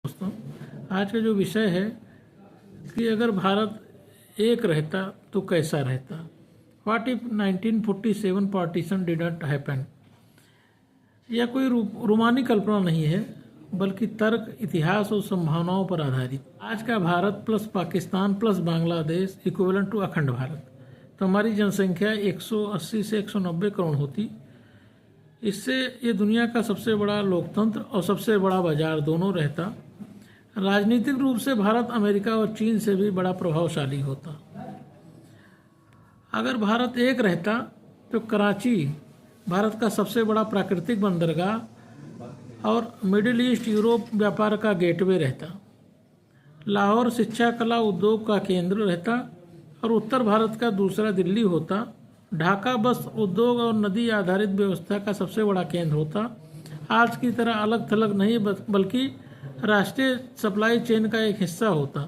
दोस्तों, आज का जो विषय है कि अगर भारत एक रहता तो कैसा रहता। What if 1947 partition didn't happen. यह कोई रोमानी कल्पना नहीं है, बल्कि तर्क, इतिहास और संभावनाओं पर आधारित। आज का Bharat plus Pakistan plus Bangladesh equivalent to Akhand Bharat, तो हमारी जनसंख्या 180 से 190 करोड़ होती। इससे ये दुनिया का सबसे बड़ा लोकतंत्र और सबसे बड़ा बाजार दोनों रहता। राजनीतिक रूप से भारत अमेरिका और चीन से भी बड़ा प्रभावशाली होता। अगर भारत एक रहता तो कराची भारत का सबसे बड़ा प्राकृतिक बंदरगाह और मिडिल ईस्ट यूरोप व्यापार का गेटवे रहता। लाहौर शिक्षा, कला, उद्योग का केंद्र रहता और उत्तर भारत का दूसरा दिल्ली होता। ढाका बस उद्योग और नदी आधारित व्यवस्था का सबसे बड़ा केंद्र होता। आज की तरह अलग थलग नहीं, बल्कि राष्ट्रीय सप्लाई चेन का एक हिस्सा होता।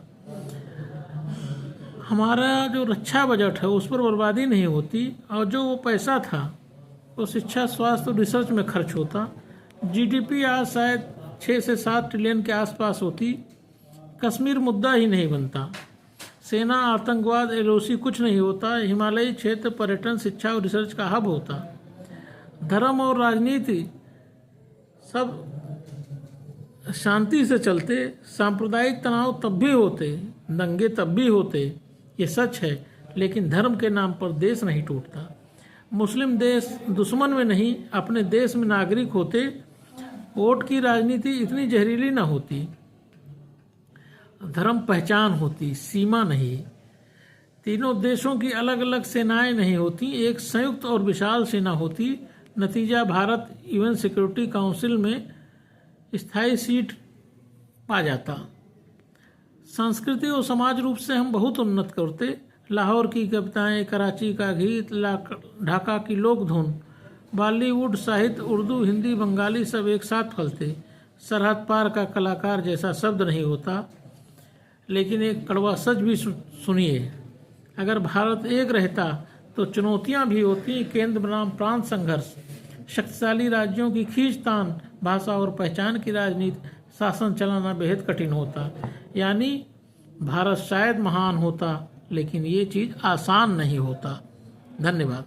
हमारा जो रक्षा बजट है उस पर बर्बादी नहीं होती और जो वो पैसा था वो शिक्षा, स्वास्थ्य और रिसर्च में खर्च होता। जीडीपी आज शायद 6 से 7 ट्रिलियन के आसपास होती। कश्मीर मुद्दा ही नहीं बनता। सेना, आतंकवाद, एलओसी कुछ नहीं होता। हिमालयी क्षेत्र पर्यटन, शिक्षा और रिसर्च का हब होता। धर्म और राजनीति सब शांति से चलते। सांप्रदायिक तनाव तब भी होते, दंगे तब भी होते, ये सच है। लेकिन धर्म के नाम पर देश नहीं टूटता। मुस्लिम देश दुश्मन में नहीं, अपने देश में नागरिक होते। वोट की राजनीति इतनी जहरीली ना होती। धर्म पहचान होती, सीमा नहीं। तीनों देशों की अलग अलग सेनाएं नहीं होती, एक संयुक्त और विशाल सेना होती। नतीजा, भारत यूएन सिक्योरिटी काउंसिल में स्थायी सीट पा जाता। संस्कृति और समाज रूप से हम बहुत उन्नत करते। लाहौर की कविताएं, कराची का गीत, ढाका की लोक धुन, बॉलीवुड, साहित्य, उर्दू, हिंदी, बंगाली सब एक साथ फलते। सरहद पार का कलाकार जैसा शब्द नहीं होता। लेकिन एक कड़वा सच भी सुनिए, अगर भारत एक रहता तो चुनौतियां भी होती। केंद्र बनाम प्रांत संघर्ष, शक्तिशाली राज्यों की खींचतान, भाषा और पहचान की राजनीति, शासन चलाना बेहद कठिन होता। यानी भारत शायद महान होता, लेकिन ये चीज़ आसान नहीं होता। धन्यवाद।